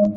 Hi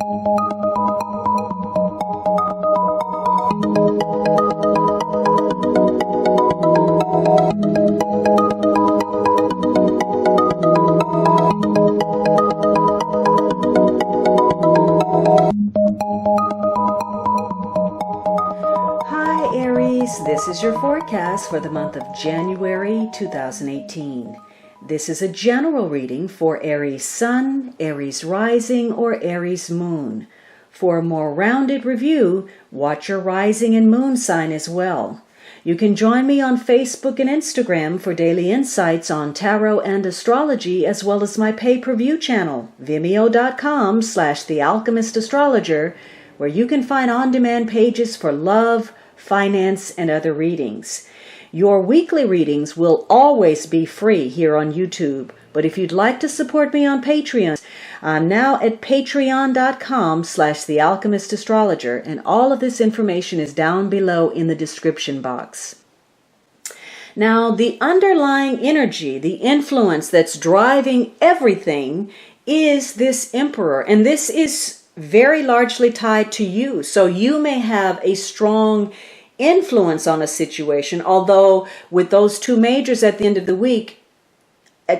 Aries, this is your forecast for the month of January 2018. This is a general reading for Aries Sun, Aries Rising, or Aries Moon. For a more rounded review, watch your rising and moon sign as well. You can join me on Facebook and Instagram for daily insights on tarot and astrology, as well as my pay-per-view channel, vimeo.com/thealchemistastrologer, where you can find on-demand pages for love, finance, and other readings. Your weekly readings will always be free here on YouTube, but if you'd like to support me on Patreon, I'm now at patreon.com/thealchemistastrologer, and all of this information is down below in the description box. Now, the underlying energy, the influence that's driving everything is this Emperor, and this is very largely tied to you. So you may have a strong influence on a situation, although with those two majors at the end of the week,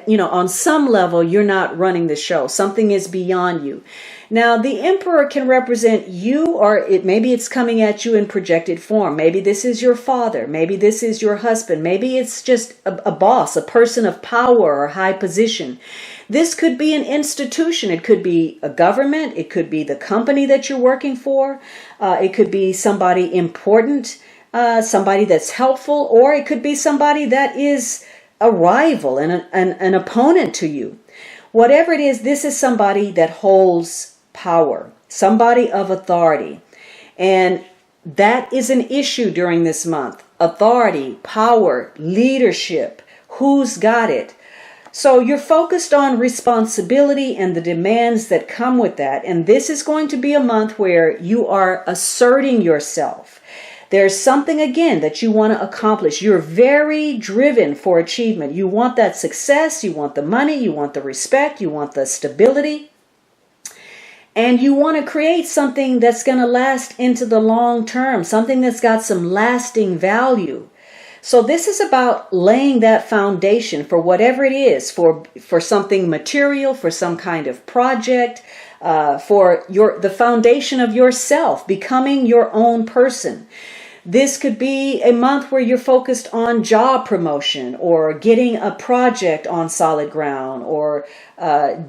on some level, you're not running the show. Something is beyond you. Now, the Emperor can represent you, or maybe it's coming at you in projected form. Maybe this is your father. Maybe this is your husband. Maybe it's just a boss, a person of power or high position. This could be an institution. It could be a government. It could be the company that you're working for. It could be somebody important, somebody that's helpful, or it could be somebody that is a rival and an opponent to you. Whatever it is, this is somebody that holds power, somebody of authority. And that is an issue during this month. Authority, power, leadership, who's got it? So you're focused on responsibility and the demands that come with that. And this is going to be a month where you are asserting yourself. There's something, again, that you want to accomplish. You're very driven for achievement. You want that success. You want the money. You want the respect. You want the stability. And you want to create something that's going to last into the long term, something that's got some lasting value. So this is about laying that foundation for whatever it is, for something material, for some kind of project, for the foundation of yourself, becoming your own person. This could be a month where you're focused on job promotion or getting a project on solid ground or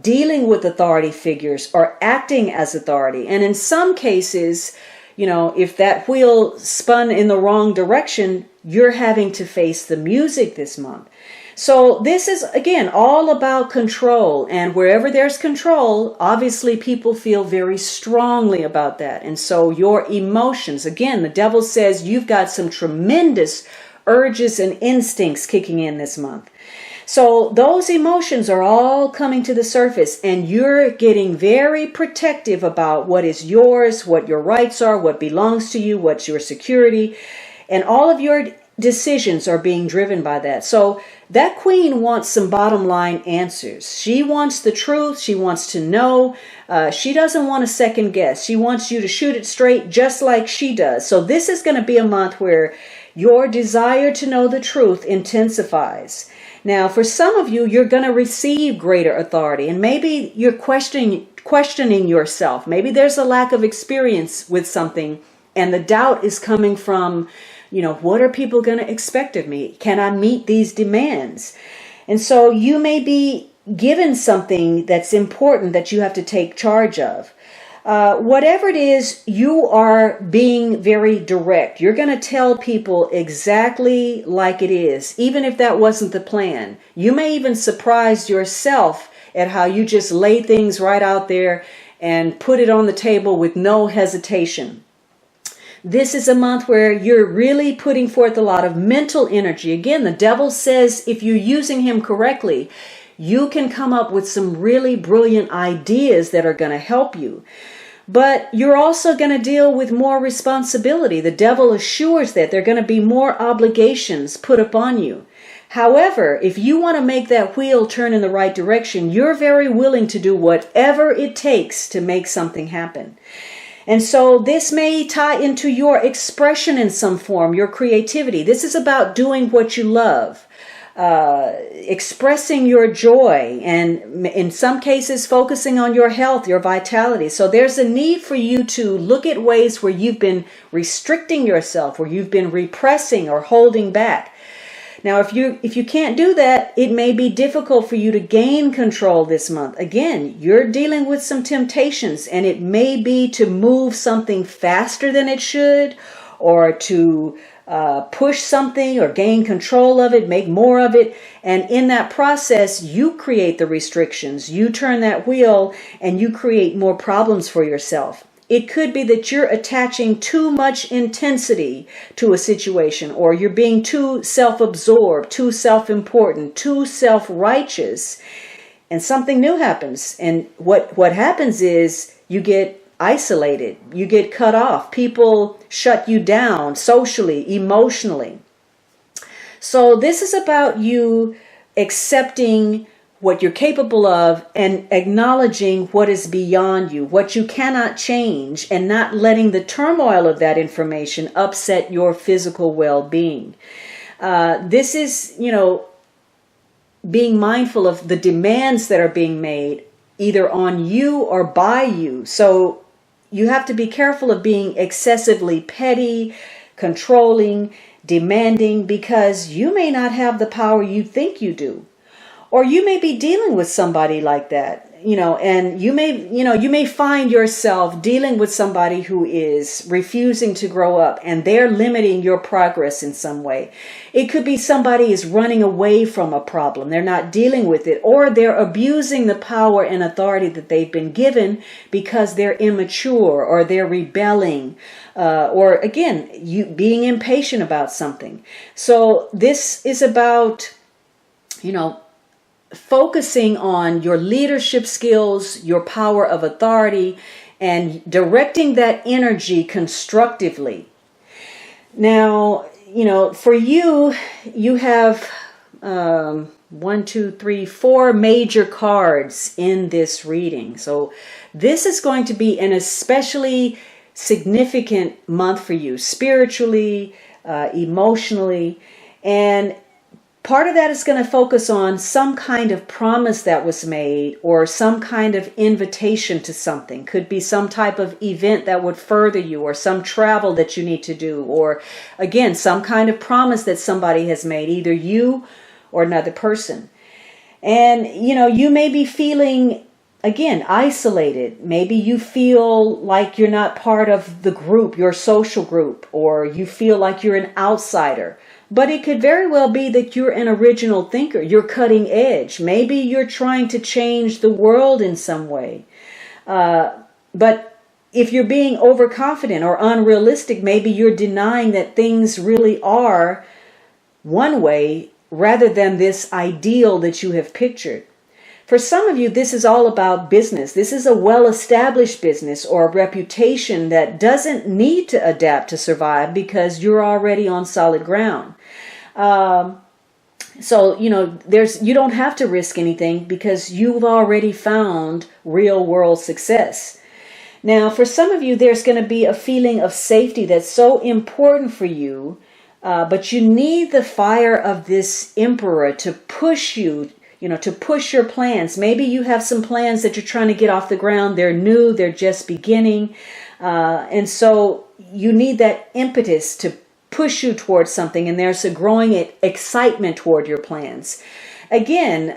dealing with authority figures or acting as authority. And in some cases, if that wheel spun in the wrong direction, you're having to face the music this month. So this is, again, all about control. And wherever there's control, obviously people feel very strongly about that. And so your emotions, again, the devil says you've got some tremendous urges and instincts kicking in this month. So those emotions are all coming to the surface, and you're getting very protective about what is yours, what your rights are, what belongs to you, what's your security, and all of your decisions are being driven by that. So that queen wants some bottom line answers. She wants the truth. She wants to know. She doesn't want to second guess. She wants you to shoot it straight just like she does. So this is going to be a month where your desire to know the truth intensifies. Now, for some of you, you're going to receive greater authority, and maybe you're questioning yourself. Maybe there's a lack of experience with something, and the doubt is coming from, what are people going to expect of me? Can I meet these demands? And so you may be given something that's important that you have to take charge of. Whatever it is, you are being very direct. You're going to tell people exactly like it is, even if that wasn't the plan. You may even surprise yourself at how you just lay things right out there and put it on the table with no hesitation. This is a month where you're really putting forth a lot of mental energy. Again, the devil says if you're using him correctly, you can come up with some really brilliant ideas that are going to help you. But you're also going to deal with more responsibility. The devil assures that there are going to be more obligations put upon you. However, if you want to make that wheel turn in the right direction, you're very willing to do whatever it takes to make something happen. And so this may tie into your expression in some form, your creativity. This is about doing what you love, expressing your joy, and in some cases focusing on your health, your vitality. So there's a need for you to look at ways where you've been restricting yourself, where you've been repressing or holding back. Now, if you can't do that, it may be difficult for you to gain control this month. Again, you're dealing with some temptations, and it may be to move something faster than it should, or to push something or gain control of it, make more of it. And in that process, you create the restrictions. You turn that wheel and you create more problems for yourself. It could be that you're attaching too much intensity to a situation, or you're being too self-absorbed, too self-important, too self-righteous, and something new happens. And what happens is you get isolated, you get cut off. People shut you down socially, emotionally. So this is about you accepting what you're capable of and acknowledging what is beyond you, what you cannot change, and not letting the turmoil of that information upset your physical well-being. This is, being mindful of the demands that are being made either on you or by you. So you have to be careful of being excessively petty, controlling, demanding, because you may not have the power you think you do. Or you may be dealing with somebody like that, and you may find yourself dealing with somebody who is refusing to grow up, and they're limiting your progress in some way. It could be somebody is running away from a problem. They're not dealing with it, or they're abusing the power and authority that they've been given because they're immature, or they're rebelling, or again, you being impatient about something. So this is about, focusing on your leadership skills, your power of authority, and directing that energy constructively. Now, for you have 4 major cards in this reading. So this is going to be an especially significant month for you, spiritually, emotionally, and part of that is going to focus on some kind of promise that was made, or some kind of invitation to something. Could be some type of event that would further you, or some travel that you need to do, or again, some kind of promise that somebody has made, either you or another person. And, you may be feeling, again, isolated. Maybe you feel like you're not part of the group, your social group, or you feel like you're an outsider. But it could very well be that you're an original thinker. You're cutting edge. Maybe you're trying to change the world in some way. But if you're being overconfident or unrealistic, maybe you're denying that things really are one way rather than this ideal that you have pictured. For some of you, this is all about business. This is a well-established business or a reputation that doesn't need to adapt to survive because you're already on solid ground. So, you don't have to risk anything because you've already found real world success. Now, for some of you, there's going to be a feeling of safety that's so important for you, but you need the fire of this emperor to push you, to push your plans. Maybe you have some plans that you're trying to get off the ground. They're new, they're just beginning. And so you need that impetus to push you towards something, and there's a growing excitement toward your plans. Again,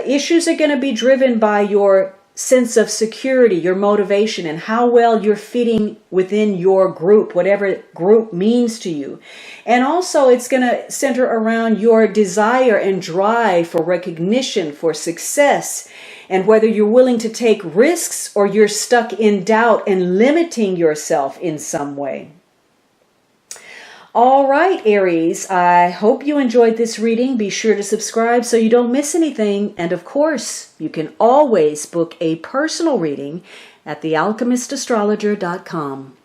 issues are going to be driven by your sense of security, your motivation, and how well you're fitting within your group, whatever group means to you. And also it's going to center around your desire and drive for recognition, for success, and whether you're willing to take risks or you're stuck in doubt and limiting yourself in some way. All right, Aries, I hope you enjoyed this reading. Be sure to subscribe so you don't miss anything. And of course, you can always book a personal reading at thealchemistastrologer.com.